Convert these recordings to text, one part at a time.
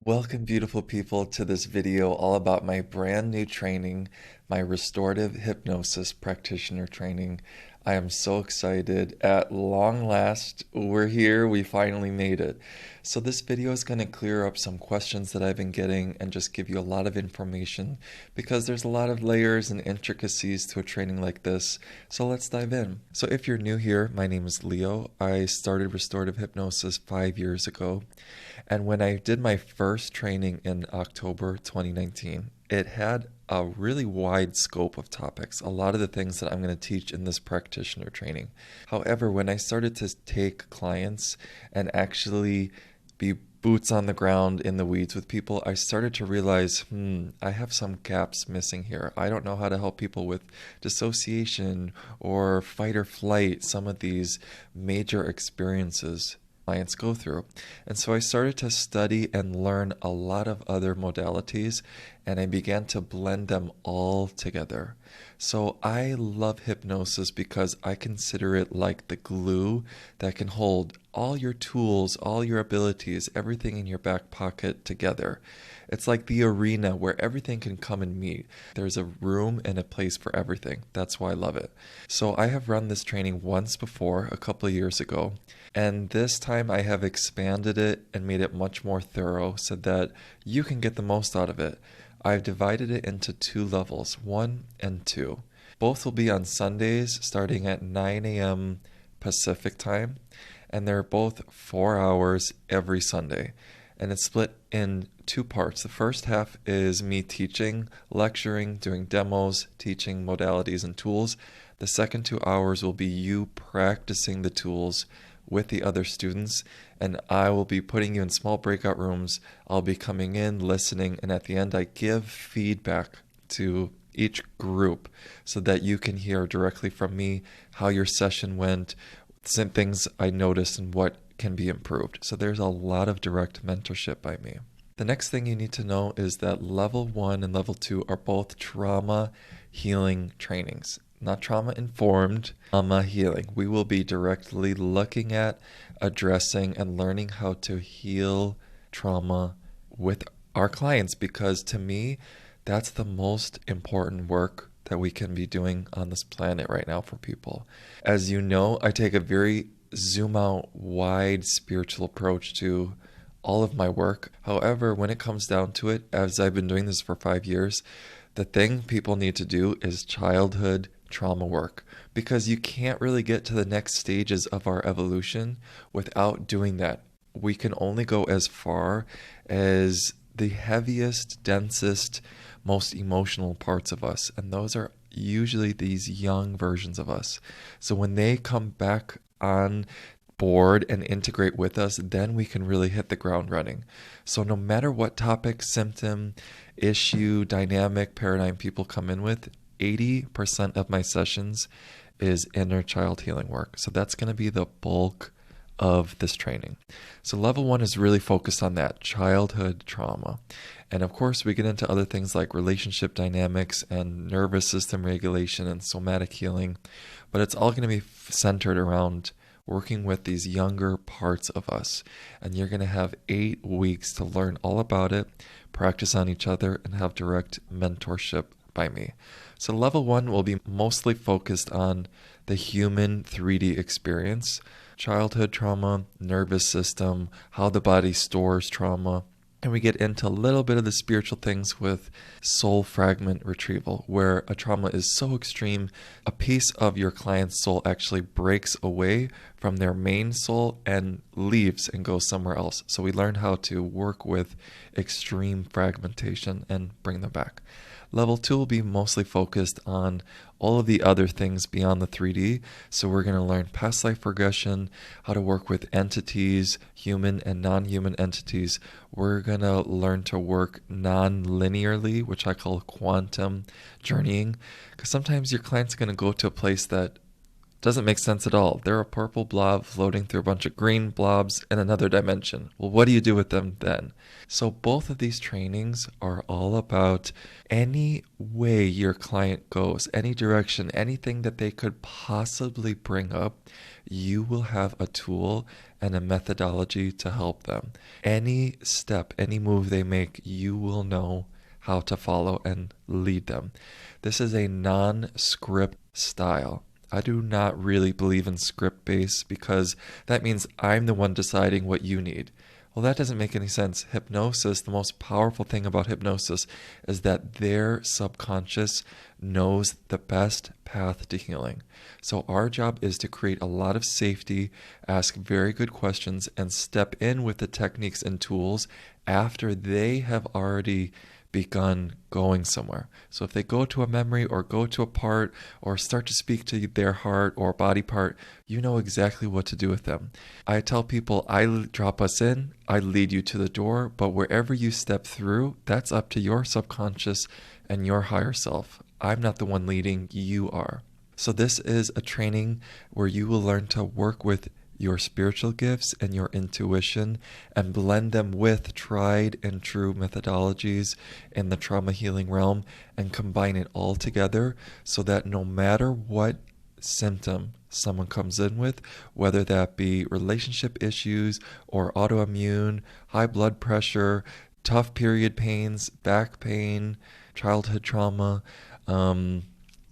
Welcome, beautiful people, to this video all about my brand new training, my Restorative Hypnosis Practitioner training. I am so excited. At long last, we're here. We finally made it. So this video is going to clear up some questions that I've been getting and just give you a lot of information because there's a lot of layers and intricacies to a training like this. So let's dive in. So if you're new here, my name is Leo. I started Restorative Hypnosis 5 years ago. And when I did my first training in October 2019, it had a really wide scope of topics, a lot of the things that I'm going to teach in this practitioner training. However, when I started to take clients and actually be boots on the ground in the weeds with people, I started to realize, I have some gaps missing here. I don't know how to help people with dissociation or fight or flight, some of these major experiences clients go through. And so I started to study and learn a lot of other modalities, and I began to blend them all together. So I love hypnosis because I consider it like the glue that can hold all your tools, all your abilities, everything in your back pocket together. It's like the arena where everything can come and meet. There's a room and a place for everything. That's why I love it. So I have run this training once before, a couple of years ago, and this time I have expanded it and made it much more thorough so that you can get the most out of it. I've divided it into 2 levels, 1 and 2. Both will be on Sundays starting at 9 a.m. Pacific time, and they're both 4 hours every Sunday. And it's split in 2 parts. The first half is me teaching, lecturing, doing demos, teaching modalities and tools. The second 2 hours will be you practicing the tools with the other students, and I will be putting you in small breakout rooms. I'll be coming in, listening, and at the end I give feedback to each group so that you can hear directly from me how your session went, some things I noticed and what can be improved. So there's a lot of direct mentorship by me. The next thing you need to know is that level 1 and level 2 are both trauma healing trainings. Not trauma informed, trauma healing. We will be directly looking at, addressing, and learning how to heal trauma with our clients, because to me, that's the most important work that we can be doing on this planet right now for people. As you know, I take a very zoom out, wide spiritual approach to all of my work. However, when it comes down to it, as I've been doing this for 5 years, the thing people need to do is childhood trauma work, because you can't really get to the next stages of our evolution without doing that. We can only go as far as the heaviest, densest, most emotional parts of us, and those are usually these young versions of us. So when they come back on board and integrate with us, then we can really hit the ground running. So no matter what topic, symptom, issue, dynamic, paradigm people come in with, 80% of my sessions is inner child healing work. So that's going to be the bulk of this training. So level 1 is really focused on that childhood trauma. And of course, we get into other things like relationship dynamics and nervous system regulation and somatic healing, but it's all going to be centered around working with these younger parts of us. And you're going to have 8 weeks to learn all about it, practice on each other, and have direct mentorship by me. So level 1 will be mostly focused on the human 3D experience, childhood trauma, nervous system, how the body stores trauma. And we get into a little bit of the spiritual things with soul fragment retrieval, where a trauma is so extreme, a piece of your client's soul actually breaks away from their main soul and leaves and goes somewhere else. So we learn how to work with extreme fragmentation and bring them back. Level 2 will be mostly focused on all of the other things beyond the 3D. So we're going to learn past life regression, how to work with entities, human and non-human entities. We're going to learn to work non-linearly, which I call quantum journeying, because sometimes your client's going to go to a place that doesn't make sense at all. They're a purple blob floating through a bunch of green blobs in another dimension. Well, what do you do with them then? So both of these trainings are all about any way your client goes, any direction, anything that they could possibly bring up, you will have a tool and a methodology to help them. Any step, any move they make, you will know how to follow and lead them. This is a non-script style. I do not really believe in script-based because that means I'm the one deciding what you need. Well, that doesn't make any sense. Hypnosis, the most powerful thing about hypnosis is that their subconscious knows the best path to healing. So our job is to create a lot of safety, ask very good questions, and step in with the techniques and tools after they have already begun going somewhere. So if they go to a memory or go to a part or start to speak to their heart or body part, you know exactly what to do with them. I tell people, I drop us in, I lead you to the door, but wherever you step through, that's up to your subconscious and your higher self. I'm not the one leading, you are. So this is a training where you will learn to work with your spiritual gifts and your intuition and blend them with tried and true methodologies in the trauma healing realm and combine it all together so that no matter what symptom someone comes in with, whether that be relationship issues or autoimmune, high blood pressure, tough period pains, back pain, childhood trauma,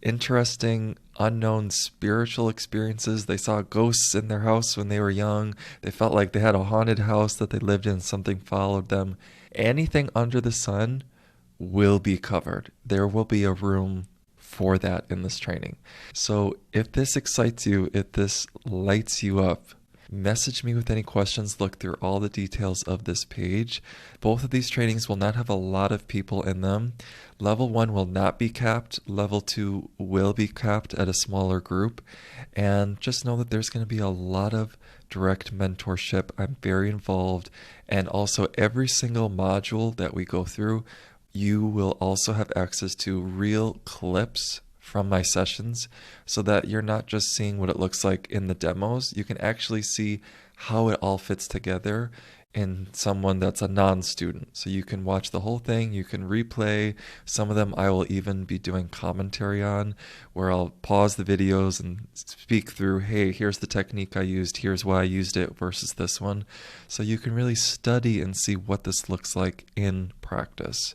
interesting unknown spiritual experiences. They saw ghosts in their house when they were young. They felt like they had a haunted house that they lived in. Something followed them. Anything under the sun will be covered. There will be a room for that in this training. So if this excites you, if this lights you up, message me with any questions. Look through all the details of this page. Both of these trainings will not have a lot of people in them. Level 1 will not be capped. Level 2 will be capped at a smaller group. And just know that there's going to be a lot of direct mentorship. I'm very involved. And also every single module that we go through, you will also have access to real clips from my sessions so that you're not just seeing what it looks like in the demos. You can actually see how it all fits together in someone that's a non-student. So you can watch the whole thing, you can replay. Some of them I will even be doing commentary on, where I'll pause the videos and speak through, hey, here's the technique I used, here's why I used it versus this one. So you can really study and see what this looks like in practice.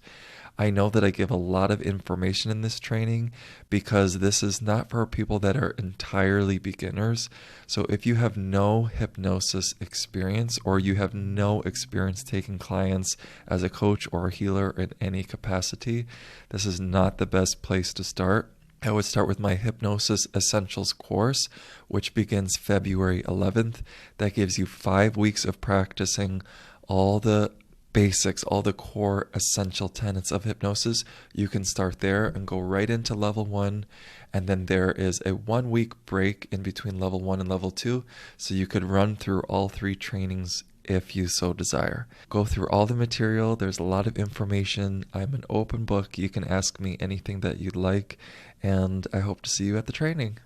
I know that I give a lot of information in this training because this is not for people that are entirely beginners. So if you have no hypnosis experience or you have no experience taking clients as a coach or a healer in any capacity, this is not the best place to start. I would start with my Hypnosis Essentials course, which begins February 11th. That gives you 5 weeks of practicing all the basics, all the core essential tenets of hypnosis. You can start there and go right into level 1, and then there is a 1-week break in between level 1 and level 2, so you could run through all 3 trainings if you so desire. Go through all the material. There's a lot of information. I'm an open book. You can ask me anything that you'd like, and I hope to see you at the training.